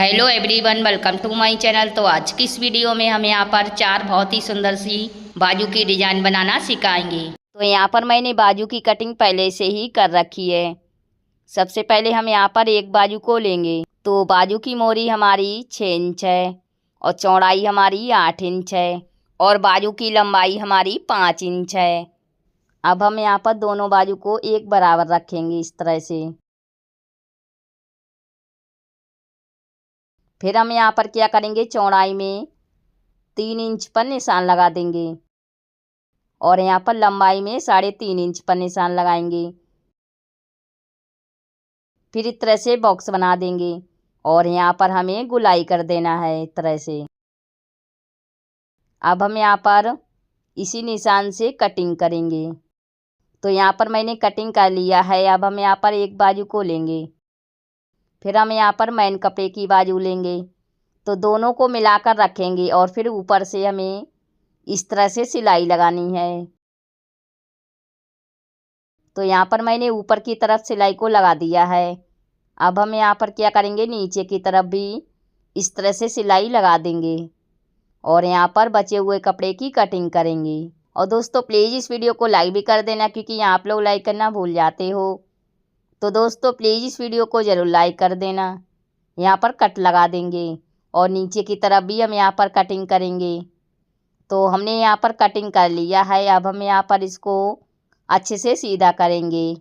Hello everyone, welcome to my channel. तो आज की इस वीडियो में हम यहाँ पर चार बहुत ही सुंदर सी बाजू की डिजाइन बनाना सिखाएंगे। तो यहाँ पर मैंने बाजू की कटिंग पहले से ही कर रखी है। सबसे पहले हम यहाँ पर एक बाजू को लेंगे। तो बाजू की मोरी हमारी 6 इंच है और चौड़ाई हमारी 8 इंच है और बाजू की लंबाई हमारी 5 इंच है। अब हम यहाँ पर दोनों बाजू को एक बराबर रखेंगे इस तरह से। फिर हम यहाँ पर क्या करेंगे, चौड़ाई में 3 इंच पर निशान लगा देंगे और यहाँ पर लंबाई में 3.5 इंच पर निशान लगाएंगे। फिर इस तरह से बॉक्स बना देंगे और यहाँ पर हमें गुलाई कर देना है इस तरह से। अब हम यहाँ पर इसी निशान से कटिंग करेंगे। तो यहाँ पर मैंने कटिंग कर लिया है। अब हम यहाँ पर एक बाजू को लेंगे, फिर हम यहाँ पर मेन कपड़े की बाजू लेंगे। तो दोनों को मिलाकर रखेंगे और फिर ऊपर से हमें इस तरह से सिलाई लगानी है। तो यहाँ पर मैंने ऊपर की तरफ सिलाई को लगा दिया है। अब हम यहाँ पर क्या करेंगे, नीचे की तरफ भी इस तरह से सिलाई लगा देंगे और यहाँ पर बचे हुए कपड़े की कटिंग करेंगे। और दोस्तों प्लीज़ इस वीडियो को लाइक भी कर देना, क्योंकि यहाँ आप लोग लाइक करना भूल जाते हो। तो दोस्तों प्लीज़ इस वीडियो को ज़रूर लाइक कर देना। यहाँ पर कट लगा देंगे और नीचे की तरफ भी हम यहाँ पर कटिंग करेंगे। तो हमने यहाँ पर कटिंग कर लिया है। अब हम यहाँ पर इसको अच्छे से सीधा करेंगे।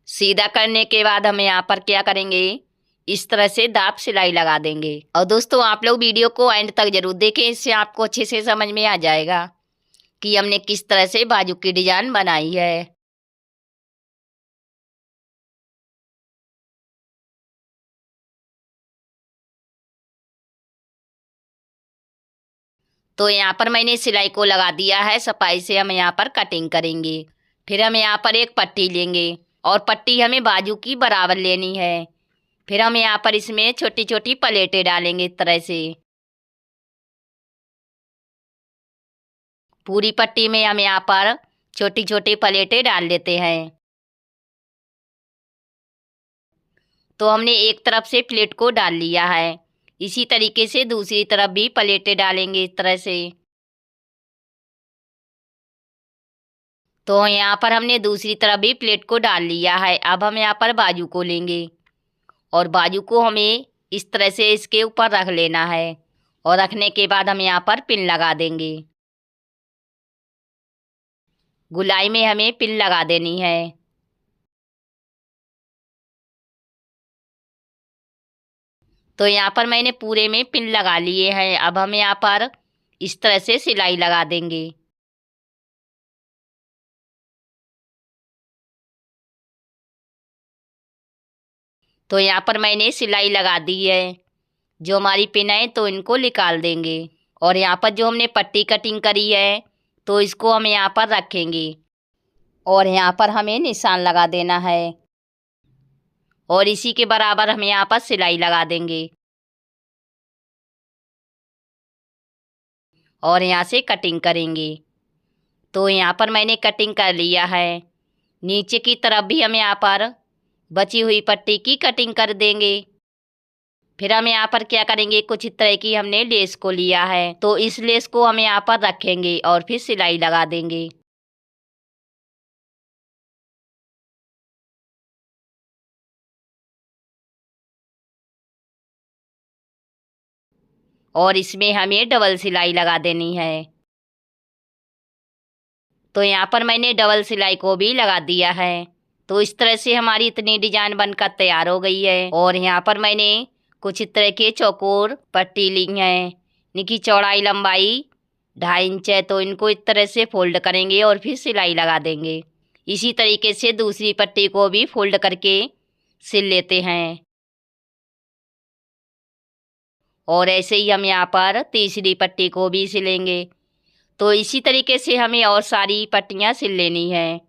सीधा करने के बाद हम यहाँ पर क्या करेंगे, इस तरह से दाब सिलाई लगा देंगे। और दोस्तों आप लोग वीडियो को एंड तक जरूर देखें, इससे आपको अच्छे से समझ में आ जाएगा कि हमने किस तरह से बाजू की डिजाइन बनाई है। तो यहाँ पर मैंने सिलाई को लगा दिया है। सफाई से हम यहाँ पर कटिंग करेंगे। फिर हम यहाँ पर एक पट्टी लेंगे और पट्टी हमें बाजू की बराबर लेनी है। फिर हम यहाँ पर इसमें छोटी छोटी प्लेटें डालेंगे इस तरह से। पूरी पट्टी में हम यहाँ पर छोटी छोटी प्लेटें डाल लेते हैं। तो हमने एक तरफ से प्लेट को डाल लिया है। इसी तरीके से दूसरी तरफ भी प्लेटें डालेंगे इस तरह से। तो यहाँ पर हमने दूसरी तरफ भी प्लेट को डाल लिया है। अब हम यहाँ पर बाजू को लेंगे और बाजू को हमें इस तरह से इसके ऊपर रख लेना है और रखने के बाद हम यहाँ पर पिन लगा देंगे। गुलाई में हमें पिन लगा देनी है। तो यहाँ पर मैंने पूरे में पिन लगा लिए हैं। अब हम यहाँ पर इस तरह से सिलाई लगा देंगे। तो यहाँ पर मैंने सिलाई लगा दी है। जो हमारी पिन है तो इनको निकाल देंगे और यहाँ पर जो हमने पट्टी कटिंग करी है तो इसको हम यहाँ पर रखेंगे और यहाँ पर हमें निशान लगा देना है और इसी के बराबर हम यहाँ पर सिलाई लगा देंगे और यहाँ से कटिंग करेंगे। तो यहाँ पर मैंने कटिंग कर लिया है। नीचे की तरफ भी हम यहाँ पर बची हुई पट्टी की कटिंग कर देंगे। फिर हम यहाँ पर क्या करेंगे, कुछ इस तरह की हमने लेस को लिया है तो इस लेस को हम यहाँ पर रखेंगे और फिर सिलाई लगा देंगे। और इसमें हमें डबल सिलाई लगा देनी है। तो यहाँ पर मैंने डबल सिलाई को भी लगा दिया है। तो इस तरह से हमारी इतनी डिजाइन बनकर तैयार हो गई है। और यहाँ पर मैंने कुछ इस तरह के चौकोर पट्टी ली है। इनकी चौड़ाई लंबाई 2.5 इंच है। तो इनको इस तरह से फोल्ड करेंगे और फिर सिलाई लगा देंगे। इसी तरीके से दूसरी पट्टी को भी फोल्ड करके सिल लेते हैं और ऐसे ही हम यहाँ पर तीसरी पट्टी को भी सिलेंगे। तो इसी तरीके से हमें और सारी पट्टियाँ सिल लेनी है।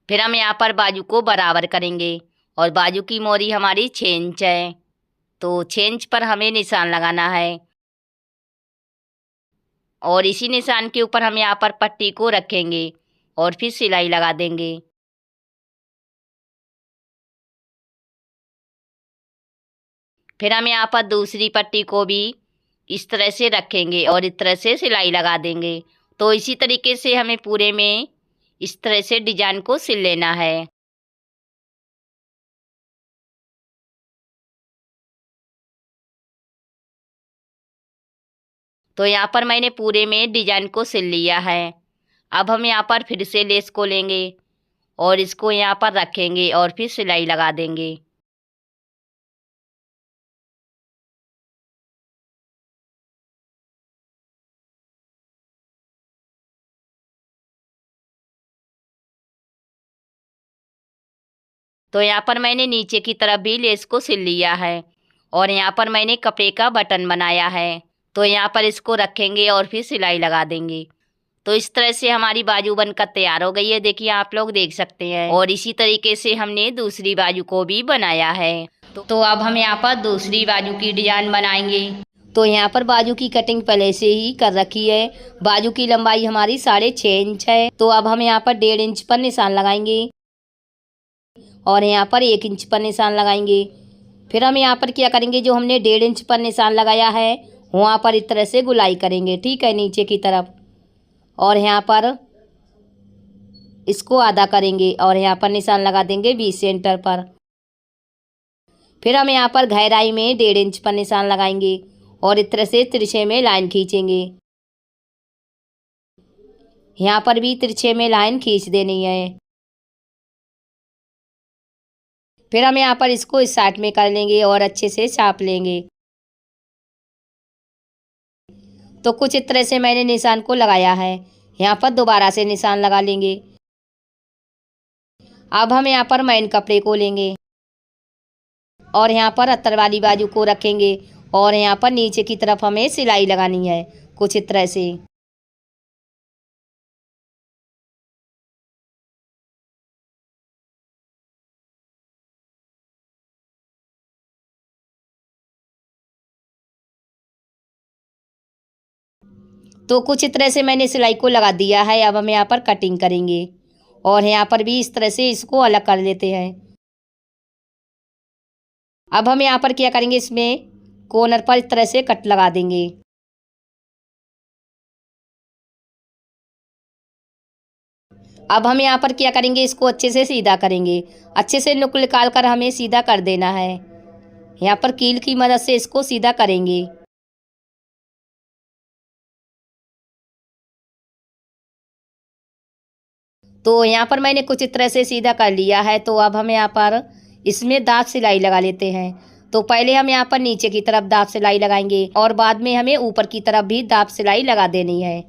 फिर हम यहाँ पर बाजू को बराबर करेंगे और बाजू की मोरी हमारी 6 इंच है, तो 6 इंच पर हमें निशान लगाना है और इसी निशान के ऊपर हम यहाँ पर पट्टी को रखेंगे और फिर सिलाई लगा देंगे। फिर हम यहाँ पर दूसरी पट्टी को भी इस तरह से रखेंगे और इस तरह से सिलाई लगा देंगे। तो इसी तरीके से हमें पूरे में इस तरह से डिजाइन को सिल लेना है। तो यहाँ पर मैंने पूरे में डिजाइन को सिल लिया है। अब हम यहाँ पर फिर से लेस को लेंगे और इसको यहाँ पर रखेंगे और फिर सिलाई लगा देंगे। तो यहाँ पर मैंने नीचे की तरफ भी लेस को सिल लिया है और यहाँ पर मैंने कपड़े का बटन बनाया है, तो यहाँ पर इसको रखेंगे और फिर सिलाई लगा देंगे। तो इस तरह से हमारी बाजू बनकर तैयार हो गई है, देखिए आप लोग देख सकते हैं। और इसी तरीके से हमने दूसरी बाजू को भी बनाया है। तो अब हम यहाँ पर दूसरी बाजू की डिजाइन बनाएंगे। तो यहाँ पर बाजू की कटिंग पहले से ही कर रखी है। बाजू की लंबाई हमारी 6.5 इंच है, तो अब हम यहाँ पर 1.5 इंच पर निशान लगाएंगे और यहाँ पर 1 इंच पर निशान लगाएंगे। फिर हम यहाँ पर क्या करेंगे, जो हमने 1.5 इंच पर निशान लगाया है वहाँ पर इस तरह से गुलाई करेंगे, ठीक है, नीचे की तरफ। और यहाँ पर इसको आधा करेंगे और यहाँ पर निशान लगा देंगे 20 सेंटर पर। फिर हम यहाँ पर गहराई में 1.5 इंच पर निशान लगाएंगे और इस तरह से तिरछे में लाइन खींचेंगे। यहाँ पर भी तिरछे में लाइन खींच देनी है। फिर हम यहाँ पर इसको इस साइड में कर लेंगे और अच्छे से छाप लेंगे। तो कुछ इस तरह से मैंने निशान को लगाया है। यहाँ पर दोबारा से निशान लगा लेंगे। अब हम यहाँ पर मेन कपड़े को लेंगे और यहाँ पर अस्तर वाली बाजू को रखेंगे और यहाँ पर नीचे की तरफ हमें सिलाई लगानी है कुछ इस तरह से। तो कुछ इस तरह से मैंने सिलाई को लगा दिया है। अब हम यहाँ पर कटिंग करेंगे और यहाँ पर भी इस तरह से इसको अलग कर लेते हैं। अब हम यहाँ पर क्या करेंगे, इसमें कॉर्नर पर इस तरह से कट लगा देंगे। अब हम यहाँ पर क्या करेंगे, इसको अच्छे से सीधा करेंगे। अच्छे से नुक निकाल कर हमें सीधा कर देना है। यहाँ पर कील की मदद से इसको सीधा करेंगे। तो यहाँ पर मैंने कुछ इस तरह से सीधा कर लिया है। तो अब हम यहाँ पर इसमें दाब सिलाई लगा लेते हैं। तो पहले हम यहाँ पर नीचे की तरफ दाब सिलाई लगाएंगे और बाद में हमें ऊपर की तरफ भी दाब सिलाई लगा देनी है।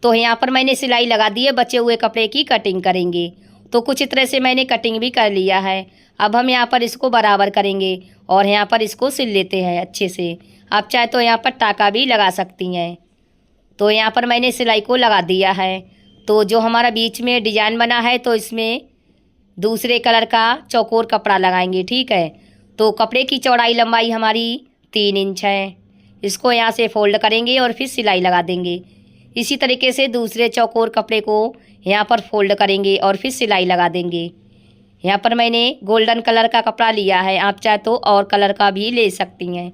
तो यहाँ पर मैंने सिलाई लगा दी है, बचे हुए कपड़े की कटिंग करेंगे। तो कुछ इस तरह से मैंने कटिंग भी कर लिया है। अब हम यहाँ पर इसको बराबर करेंगे और यहाँ पर इसको सिल लेते हैं अच्छे से। आप चाहे तो यहाँ पर टाका भी लगा सकती हैं। तो यहाँ पर मैंने सिलाई को लगा दिया है। तो जो हमारा बीच में डिजाइन बना है, तो इसमें दूसरे कलर का चौकोर कपड़ा लगाएंगे, ठीक है। तो कपड़े की चौड़ाई लंबाई हमारी 3 इंच है। इसको यहाँ से फोल्ड करेंगे और फिर सिलाई लगा देंगे। इसी तरीके से दूसरे चौकोर कपड़े को यहाँ पर फोल्ड करेंगे और फिर सिलाई लगा देंगे। यहाँ पर मैंने गोल्डन कलर का कपड़ा लिया है, आप चाहे तो और कलर का भी ले सकती हैं।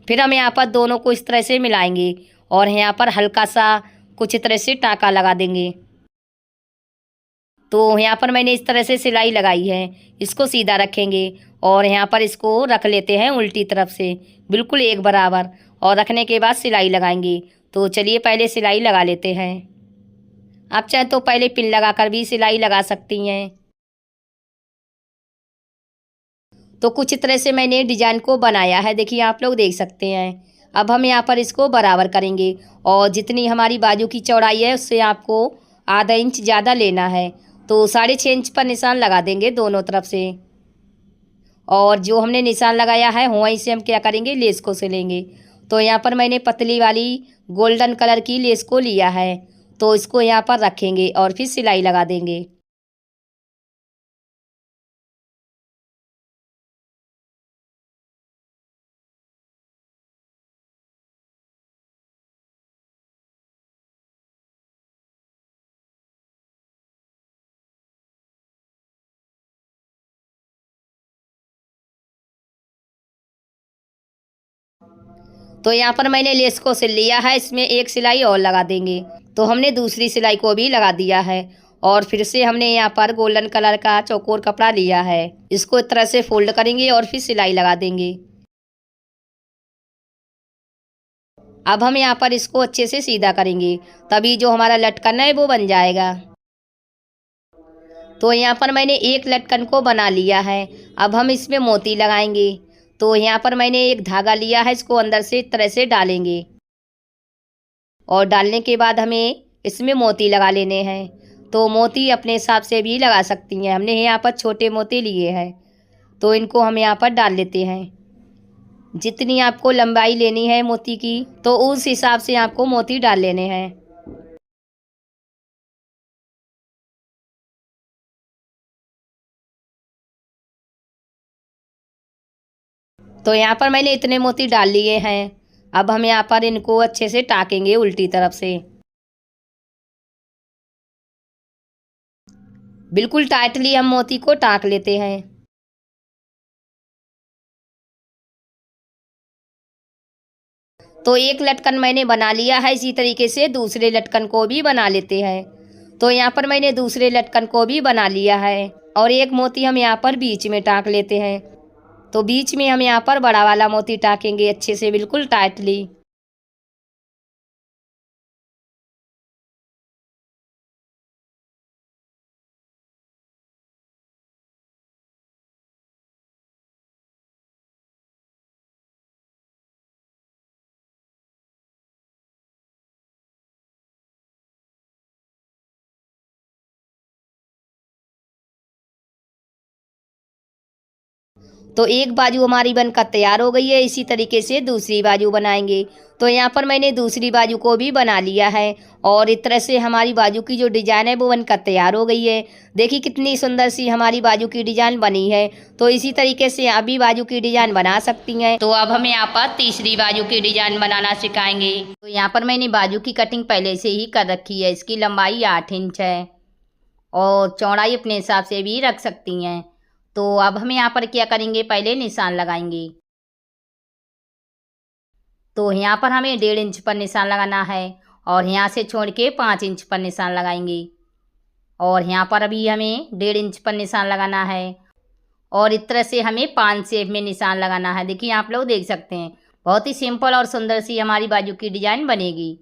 फिर हम यहाँ पर दोनों को इस तरह से मिलाएंगे और यहाँ पर हल्का सा कुछ इस तरह से टाँका लगा देंगे। तो यहाँ पर मैंने इस तरह से सिलाई लगाई है। इसको सीधा रखेंगे और यहाँ पर इसको रख लेते हैं उल्टी तरफ से बिल्कुल एक बराबर, और रखने के बाद सिलाई लगाएंगे। तो चलिए पहले सिलाई लगा लेते हैं। आप चाहे तो पहले पिन लगाकर भी सिलाई लगा सकती हैं। तो कुछ इस तरह से मैंने डिजाइन को बनाया है, देखिए आप लोग देख सकते हैं। अब हम यहाँ पर इसको बराबर करेंगे और जितनी हमारी बाजू की चौड़ाई है उससे आपको आधा इंच ज़्यादा लेना है। तो 6.5 इंच पर निशान लगा देंगे दोनों तरफ से। और जो हमने निशान लगाया है वहीं से हम क्या करेंगे, लेस को सिलेंगे। तो यहाँ पर मैंने पतली वाली गोल्डन कलर की लेस को लिया है, तो इसको यहाँ पर रखेंगे और फिर सिलाई लगा देंगे। तो यहाँ पर मैंने लेस को सिल लिया है, इसमें एक सिलाई और लगा देंगे। तो हमने दूसरी सिलाई को भी लगा दिया है और फिर से हमने यहाँ पर गोल्डन कलर का चौकोर कपड़ा लिया है, इसको इस तरह से फोल्ड करेंगे और फिर सिलाई लगा देंगे। अब हम यहाँ पर इसको अच्छे से सीधा करेंगे, तभी जो हमारा लटकन है वो बन जाएगा। तो यहाँ पर मैंने एक लटकन को बना लिया है। अब हम इसमें मोती लगाएंगे। तो यहाँ पर मैंने एक धागा लिया है, इसको अंदर से इस तरह से डालेंगे और डालने के बाद हमें इसमें मोती लगा लेने हैं। तो मोती अपने हिसाब से भी लगा सकती हैं, हमने यहाँ पर छोटे मोती लिए हैं, तो इनको हम यहाँ पर डाल लेते हैं। जितनी आपको लंबाई लेनी है मोती की, तो उस हिसाब से आपको मोती डाल लेने हैं। तो यहाँ पर मैंने इतने मोती डाल लिए हैं। अब हम यहाँ पर इनको अच्छे से टाकेंगे उल्टी तरफ से। बिल्कुल टाइटली हम मोती को टाक लेते हैं। तो एक लटकन मैंने बना लिया है, इसी तरीके से दूसरे लटकन को भी बना लेते हैं। तो यहाँ पर मैंने दूसरे लटकन को भी बना लिया है और एक मोती हम यहाँ पर बीच में टाक लेते हैं। तो बीच में हम यहाँ पर बड़ा वाला मोती टाकेंगे अच्छे से, बिल्कुल टाइटली। तो एक बाजू हमारी बनकर तैयार हो गई है, इसी तरीके से दूसरी बाजू बनाएंगे। तो यहाँ पर मैंने दूसरी बाजू को भी बना लिया है और इस तरह से हमारी बाजू की जो डिज़ाइन है वो बनकर तैयार हो गई है। देखिए कितनी सुंदर सी हमारी बाजू की डिज़ाइन बनी है। तो इसी तरीके से आप भी बाजू की डिज़ाइन बना सकती हैं। तो अब हम यहाँ पर तीसरी बाजू की डिज़ाइन बनाना सिखाएंगे। तो यहाँ पर मैंने बाजू की कटिंग पहले से ही कर रखी है। इसकी लंबाई 8 इंच है और चौड़ाई अपने हिसाब से भी रख सकती हैं। तो अब हम यहाँ पर क्या करेंगे, पहले निशान लगाएंगे। तो यहाँ पर हमें 1.5 इंच पर निशान लगाना है और यहाँ से छोड़ के 5 इंच पर निशान लगाएंगे और यहाँ पर अभी हमें 1.5 इंच पर निशान लगाना है और इस तरह से हमें 5 शेप में निशान लगाना है। देखिए आप लोग देख सकते हैं, बहुत ही सिंपल और सुंदर सी हमारी बाजू की डिजाइन बनेगी।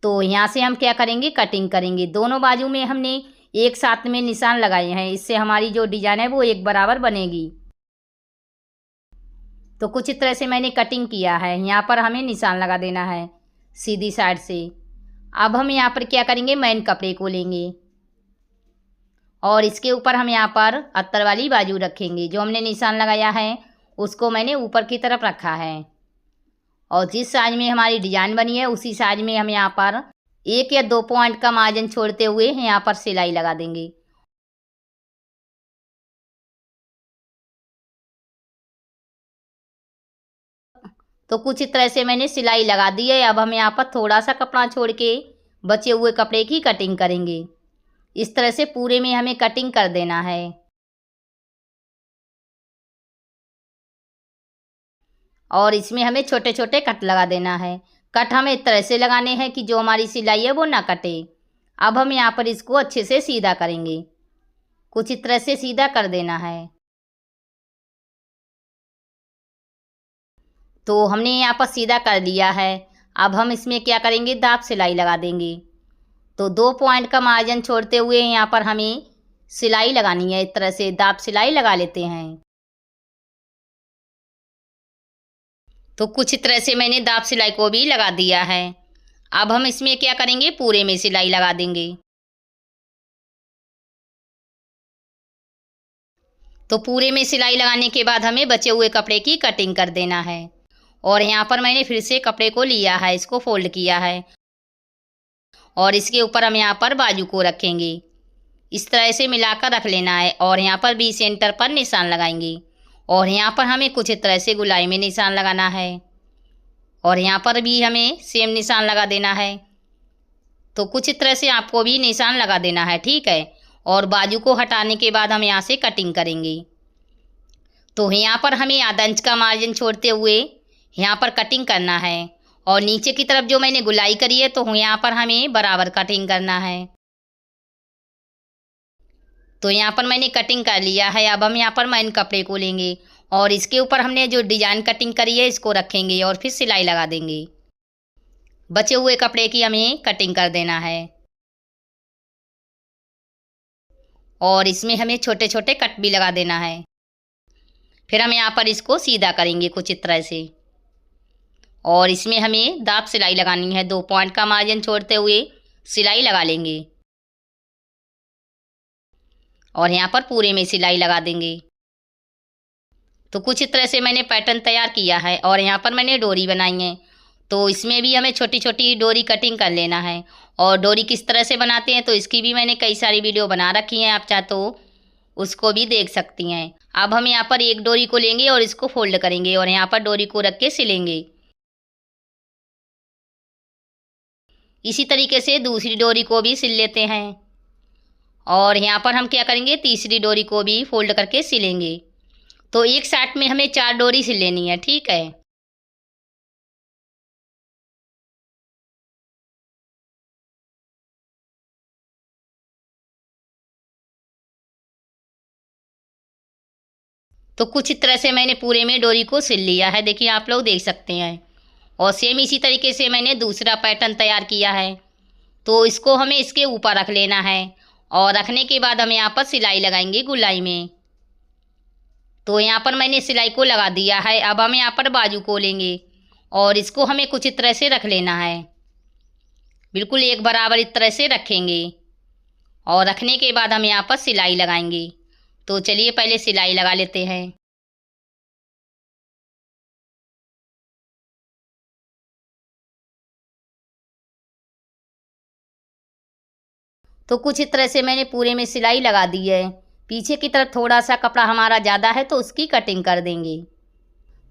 तो यहाँ से हम क्या करेंगे, कटिंग करेंगे। दोनों बाजू में हमने एक साथ में निशान लगाए हैं, इससे हमारी जो डिजाइन है वो एक बराबर बनेगी। तो कुछ इस तरह से मैंने कटिंग किया है। यहाँ पर हमें निशान लगा देना है सीधी साइड से। अब हम यहाँ पर क्या करेंगे, मेन कपड़े को लेंगे और इसके ऊपर हम यहाँ पर अस्तर वाली बाजू रखेंगे। जो हमने निशान लगाया है उसको मैंने ऊपर की तरफ रखा है और जिस साइज में हमारी डिजाइन बनी है उसी साइज में हम यहाँ पर 1 या 2 पॉइंट का मार्जिन छोड़ते हुए यहाँ पर सिलाई लगा देंगे। तो कुछ इस तरह से मैंने सिलाई लगा दी है। अब हम यहाँ पर थोड़ा सा कपड़ा छोड़ के बचे हुए कपड़े की कटिंग करेंगे। इस तरह से पूरे में हमें कटिंग कर देना है और इसमें हमें छोटे छोटे कट लगा देना है। कट हमें इस तरह से लगाने हैं कि जो हमारी सिलाई है वो ना कटे। अब हम यहाँ पर इसको अच्छे से सीधा करेंगे, कुछ इस तरह से सीधा कर देना है। तो हमने यहाँ पर सीधा कर दिया है। अब हम इसमें क्या करेंगे, दाब सिलाई लगा देंगे। तो 2 पॉइंट का मार्जिन छोड़ते हुए यहाँ पर हमें सिलाई लगानी है। इस तरह से दाब सिलाई लगा लेते हैं। तो कुछ तरह से मैंने दाब सिलाई को भी लगा दिया है। अब हम इसमें क्या करेंगे, पूरे में सिलाई लगा देंगे। तो पूरे में सिलाई लगाने के बाद हमें बचे हुए कपड़े की कटिंग कर देना है। और यहाँ पर मैंने फिर से कपड़े को लिया है, इसको फोल्ड किया है और इसके ऊपर हम यहाँ पर बाजू को रखेंगे। इस तरह से मिलाकर रख लेना है और यहाँ पर भी सेंटर पर निशान लगाएंगे और यहाँ पर हमें कुछ तरह से गुलाई में निशान लगाना है और यहाँ पर भी हमें सेम निशान लगा देना है। तो कुछ तरह से आपको भी निशान लगा देना है, ठीक है। और बाजू को हटाने के बाद हम यहाँ से कटिंग करेंगे। तो यहाँ पर हमें आधा इंच का मार्जिन छोड़ते हुए यहाँ पर कटिंग करना है और नीचे की तरफ जो मैंने गुलाई करी है तो यहाँ पर हमें बराबर कटिंग करना है। तो यहाँ पर मैंने कटिंग कर लिया है। अब हम यहाँ पर मेन कपड़े को लेंगे और इसके ऊपर हमने जो डिजाइन कटिंग करी है इसको रखेंगे और फिर सिलाई लगा देंगे। बचे हुए कपड़े की हमें कटिंग कर देना है और इसमें हमें छोटे छोटे कट भी लगा देना है। फिर हम यहाँ पर इसको सीधा करेंगे कुछ इस तरह से और इसमें हमें दाब सिलाई लगानी है। 2 पॉइंट का मार्जिन छोड़ते हुए सिलाई लगा लेंगे और यहाँ पर पूरे में सिलाई लगा देंगे। तो कुछ इस तरह से मैंने पैटर्न तैयार किया है और यहाँ पर मैंने डोरी बनाई है। तो इसमें भी हमें छोटी छोटी डोरी कटिंग कर लेना है और डोरी किस तरह से बनाते हैं तो इसकी भी मैंने कई सारी वीडियो बना रखी हैं, आप चाहे तो उसको भी देख सकती हैं। अब हम यहाँ पर एक डोरी को लेंगे और इसको फोल्ड करेंगे और यहाँ पर डोरी को रख के सिलेंगे। इसी तरीके से दूसरी डोरी को भी सिल लेते हैं और यहाँ पर हम क्या करेंगे, तीसरी डोरी को भी फोल्ड करके सिलेंगे। तो एक साथ में हमें 4 डोरी सिल लेनी है, ठीक है। तो कुछ इस तरह से मैंने पूरे में डोरी को सिल लिया है, देखिए आप लोग देख सकते हैं। और सेम इसी तरीके से मैंने दूसरा पैटर्न तैयार किया है। तो इसको हमें इसके ऊपर रख लेना है और रखने के बाद हम यहाँ पर सिलाई लगाएंगे गुलाई में। तो यहाँ पर मैंने सिलाई को लगा दिया है। अब हम यहाँ पर बाजू को लेंगे और इसको हमें कुछ इस तरह से रख लेना है, बिल्कुल एक बराबर इस तरह से रखेंगे और रखने के बाद हम यहाँ पर सिलाई लगाएंगे। तो चलिए पहले सिलाई लगा लेते हैं। तो कुछ इस तरह से मैंने पूरे में सिलाई लगा दी है। पीछे की तरफ थोड़ा सा कपड़ा हमारा ज़्यादा है तो उसकी कटिंग कर देंगे।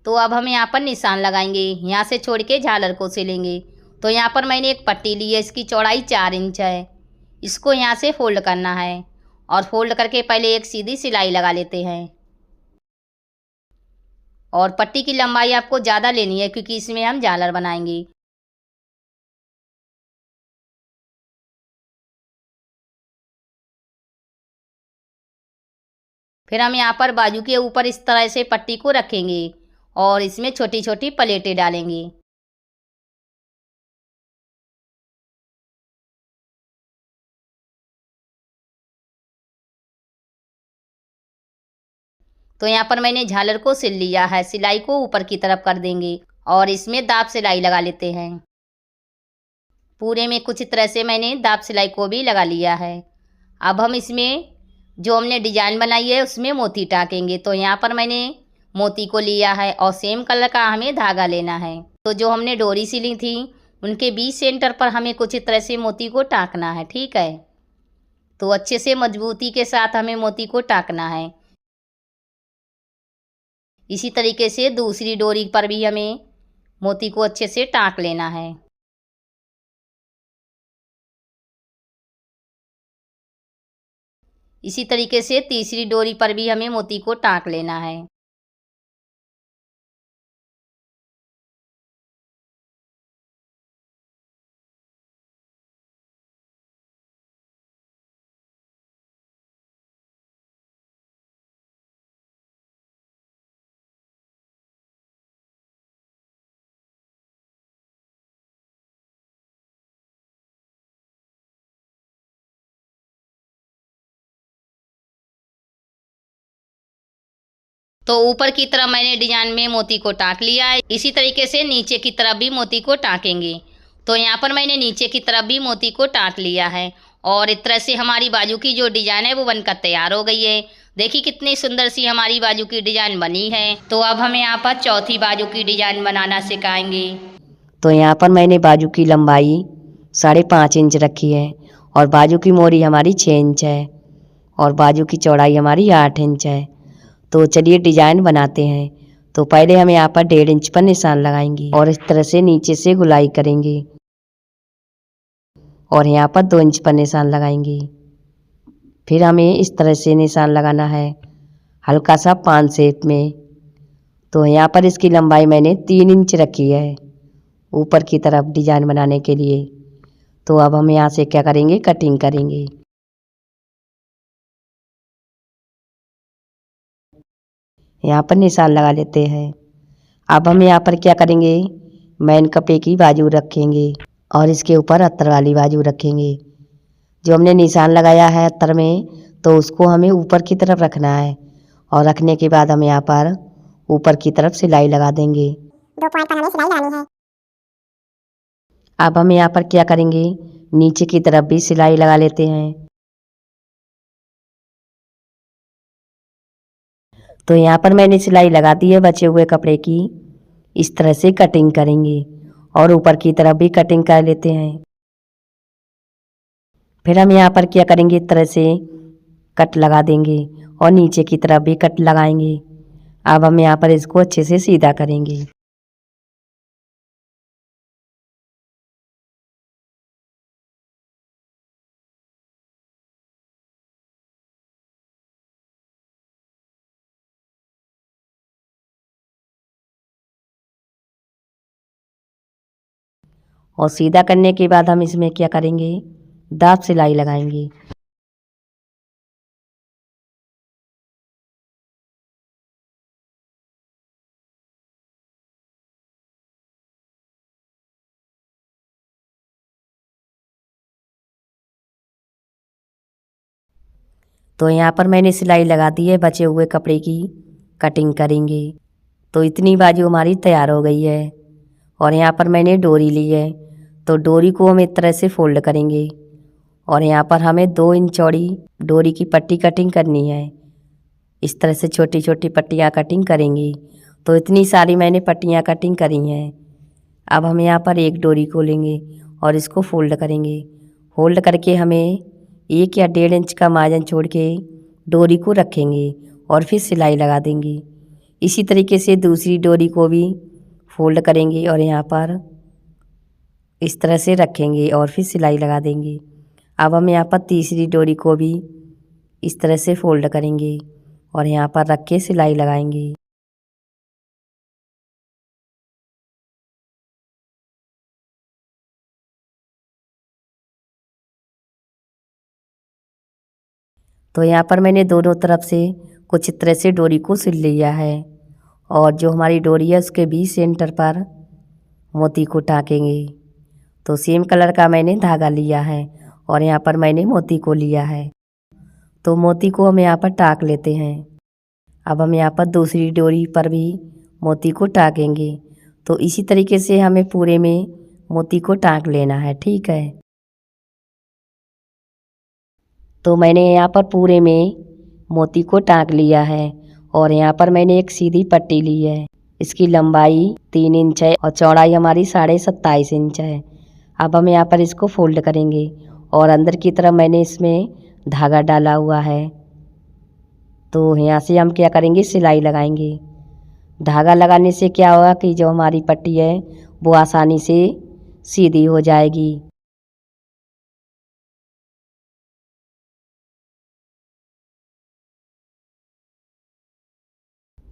तो अब हम यहाँ पर निशान लगाएंगे, यहाँ से छोड़ के झालर को सिलेंगे। तो यहाँ पर मैंने एक पट्टी ली है, इसकी चौड़ाई 4 इंच है। इसको यहाँ से फोल्ड करना है और फोल्ड करके पहले एक सीधी सिलाई लगा लेते हैं। और पट्टी की लंबाई आपको ज़्यादा लेनी है क्योंकि इसमें हम झालर बनाएंगे। फिर हम यहाँ पर बाजू के ऊपर इस तरह से पट्टी को रखेंगे और इसमें छोटी छोटी प्लेटें डालेंगे। तो यहाँ पर मैंने झालर को सिल लिया है, सिलाई को ऊपर की तरफ कर देंगे और इसमें दाब सिलाई लगा लेते हैं। पूरे में कुछ तरह से मैंने दाब सिलाई को भी लगा लिया है। अब हम इसमें जो हमने डिजाइन बनाई है उसमें मोती टाँकेंगे। तो यहाँ पर मैंने मोती को लिया है और सेम कलर का हमें धागा लेना है। तो जो हमने डोरी सिली थी उनके बीच सेंटर पर हमें कुछ तरह से मोती को टाँकना है, ठीक है। तो अच्छे से मजबूती के साथ हमें मोती को टाँकना है। इसी तरीके से दूसरी डोरी पर भी हमें मोती को अच्छे से टाँक लेना है। इसी तरीके से तीसरी डोरी पर भी हमें मोती को टाँक लेना है। तो ऊपर की तरफ मैंने डिजाइन में मोती को टाँक लिया है। इसी तरीके से नीचे की तरफ भी मोती को टाँकेंगे। तो यहाँ पर मैंने नीचे की तरफ भी मोती को टाँक लिया है और इस तरह से हमारी बाजू की जो डिजाइन है वो बनकर तैयार हो गई है। देखिए कितनी सुंदर सी हमारी बाजू की डिजाइन बनी है। तो अब हम यहाँ पर चौथी बाजू की डिजाइन बनाना सिखाएंगे। तो यहाँ पर मैंने बाजू की लंबाई 5.5 इंच रखी है और बाजू की मोरी हमारी 6 इंच है और बाजू की चौड़ाई हमारी 8 इंच है। तो चलिए डिजाइन बनाते हैं। तो पहले हम यहाँ पर 1.5 इंच पर निशान लगाएंगे और इस तरह से नीचे से गुलाई करेंगे और यहाँ पर 2 इंच पर निशान लगाएंगे। फिर हमें इस तरह से निशान लगाना है हल्का सा 5 शेप में। तो यहाँ पर इसकी लंबाई मैंने 3 इंच रखी है ऊपर की तरफ डिजाइन बनाने के लिए। तो अब हम यहाँ से क्या करेंगे, कटिंग करेंगे। यहाँ पर निशान लगा लेते हैं। अब हम यहाँ पर क्या करेंगे, मैन कपड़े की बाजू रखेंगे और इसके ऊपर अस्तर वाली बाजू रखेंगे। जो हमने निशान लगाया है अस्तर में तो उसको हमें ऊपर की तरफ रखना है और रखने के बाद हम यहाँ पर ऊपर की तरफ सिलाई लगा देंगे। 2 पॉइंट पर हमें सिलाई लगानी है। अब हम यहाँ पर क्या करेंगे, नीचे की तरफ भी सिलाई लगा लेते हैं। तो यहाँ पर मैंने सिलाई लगा दी है बचे हुए कपड़े की। इस तरह से कटिंग करेंगे और ऊपर की तरफ भी कटिंग कर लेते हैं। फिर हम यहाँ पर क्या करेंगे, इस तरह से कट लगा देंगे और नीचे की तरफ भी कट लगाएंगे। अब हम यहाँ पर इसको अच्छे से सीधा करेंगे। और सीधा करने के बाद हम इसमें क्या करेंगे, दाब सिलाई लगाएंगे। तो यहाँ पर मैंने सिलाई लगा दी है, बचे हुए कपड़े की कटिंग करेंगे। तो इतनी बाजू हमारी तैयार हो गई है और यहाँ पर मैंने डोरी ली है। तो डोरी को हम इस तरह से फोल्ड करेंगे और यहाँ पर हमें 2 इंच चौड़ी डोरी की पट्टी कटिंग करनी है। इस तरह से छोटी छोटी पट्टियाँ कटिंग करेंगी। तो इतनी सारी मैंने पट्टियाँ कटिंग करी हैं। अब हम यहाँ पर एक डोरी को लेंगे और इसको फोल्ड करेंगे। फोल्ड करके हमें 1 या 1.5 इंच का मार्जिन छोड़ के डोरी को रखेंगे और फिर सिलाई लगा देंगे। इसी तरीके से दूसरी डोरी को भी फोल्ड करेंगे और यहाँ पर इस तरह से रखेंगे और फिर सिलाई लगा देंगे। अब हम यहाँ पर तीसरी डोरी को भी इस तरह से फोल्ड करेंगे और यहाँ पर रख के सिलाई लगाएंगे। तो यहाँ पर मैंने दोनों तरफ से कुछ इस तरह से डोरी को सिल लिया है और जो हमारी डोरी है उसके भी सेंटर पर मोती को टाँकेंगे। तो सेम कलर का मैंने धागा लिया है और यहाँ पर मैंने मोती को लिया है। तो मोती को हम यहाँ पर टाँक लेते हैं। अब हम यहाँ पर दूसरी डोरी पर भी मोती को टाँकेंगे। तो इसी तरीके से हमें पूरे में मोती को टाँक लेना है, ठीक है। तो मैंने यहाँ पर पूरे में मोती को टाँक लिया है और यहाँ पर मैंने एक सीधी पट्टी ली है। इसकी लंबाई 3 इंच है और चौड़ाई हमारी 27.5 इंच है। अब हम यहाँ पर इसको फोल्ड करेंगे और अंदर की तरफ मैंने इसमें धागा डाला हुआ है। तो यहाँ से हम क्या करेंगे, सिलाई लगाएंगे। धागा लगाने से क्या होगा कि जो हमारी पट्टी है वो आसानी से सीधी हो जाएगी।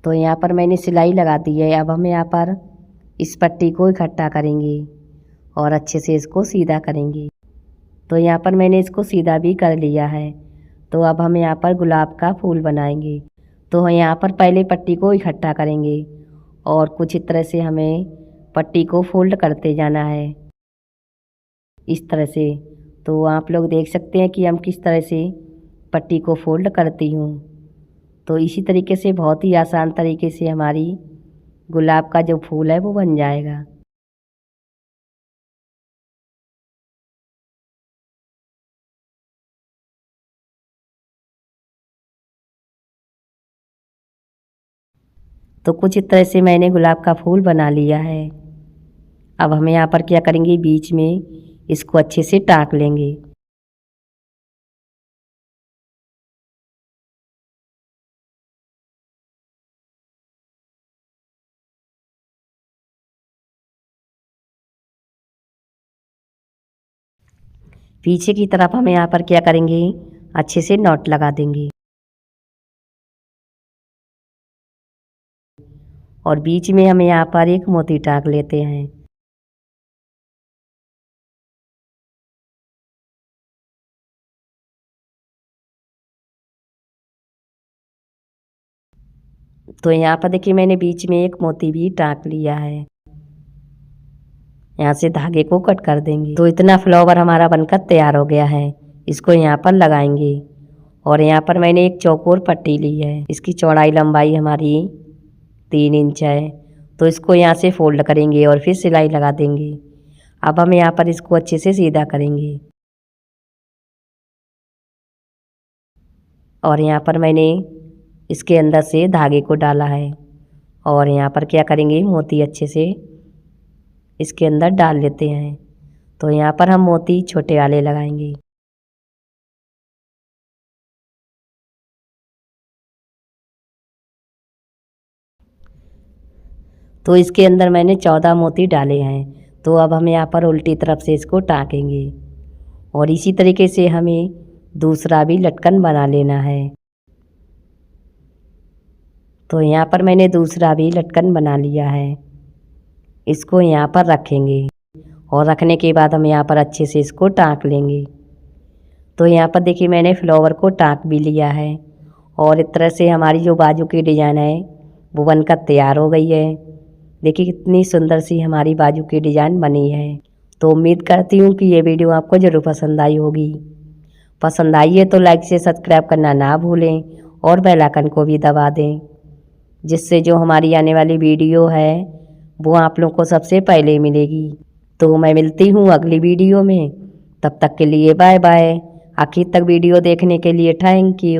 तो यहाँ पर मैंने सिलाई लगा दी है। अब हम यहाँ पर इस पट्टी को इकट्ठा करेंगे और अच्छे से इसको सीधा करेंगे। तो यहाँ पर मैंने इसको सीधा भी कर लिया है। तो अब हम यहाँ पर गुलाब का फूल बनाएंगे। तो यहाँ पर पहले पट्टी को इकट्ठा करेंगे और कुछ इस तरह से हमें पट्टी को फोल्ड करते जाना है, इस तरह से। तो आप लोग देख सकते हैं कि हम किस तरह से पट्टी को फोल्ड करती हूँ। तो इसी तरीके से बहुत ही आसान तरीके से हमारी गुलाब का जो फूल है वो बन जाएगा। तो कुछ इस तरह से मैंने गुलाब का फूल बना लिया है। अब हम यहाँ पर क्या करेंगे, बीच में इसको अच्छे से टाँक लेंगे। पीछे की तरफ हम यहाँ पर क्या करेंगे, अच्छे से नॉट लगा देंगे और बीच में हम यहाँ पर एक मोती टाँक लेते हैं। तो यहाँ पर देखिए मैंने बीच में एक मोती भी टाँक लिया है। यहाँ से धागे को कट कर देंगे। तो इतना फ्लावर हमारा बनकर तैयार हो गया है। इसको यहाँ पर लगाएंगे और यहाँ पर मैंने एक चौकोर पट्टी ली है। इसकी चौड़ाई लंबाई हमारी 3 इंच है। तो इसको यहाँ से फोल्ड करेंगे और फिर सिलाई लगा देंगे। अब हम यहाँ पर इसको अच्छे से सीधा करेंगे और यहाँ पर मैंने इसके अंदर से धागे को डाला है और यहाँ पर क्या करेंगे, मोती अच्छे से इसके अंदर डाल लेते हैं। तो यहाँ पर हम मोती छोटे वाले लगाएंगे। तो इसके अंदर मैंने 14 मोती डाले हैं। तो अब हम यहाँ पर उल्टी तरफ से इसको टाँकेंगे और इसी तरीके से हमें दूसरा भी लटकन बना लेना है। तो यहाँ पर मैंने दूसरा भी लटकन बना लिया है। इसको यहाँ पर रखेंगे और रखने के बाद हम यहाँ पर अच्छे से इसको टाँक लेंगे। तो यहाँ पर देखिए मैंने फ्लावर को टाँक भी लिया है और इस तरह से हमारी जो बाजू की डिज़ाइन है वो बनकर तैयार हो गई है। देखिए कितनी सुंदर सी हमारी बाजू की डिज़ाइन बनी है। तो उम्मीद करती हूँ कि ये वीडियो आपको ज़रूर पसंद आई होगी। पसंद आई है तो लाइक से सब्सक्राइब करना ना भूलें और बेल आइकन को भी दबा दें, जिससे जो हमारी आने वाली वीडियो है वो आप लोगों को सबसे पहले मिलेगी। तो मैं मिलती हूँ अगली वीडियो में, तब तक के लिए बाय बाय। आखिर तक वीडियो देखने के लिए थैंक यू।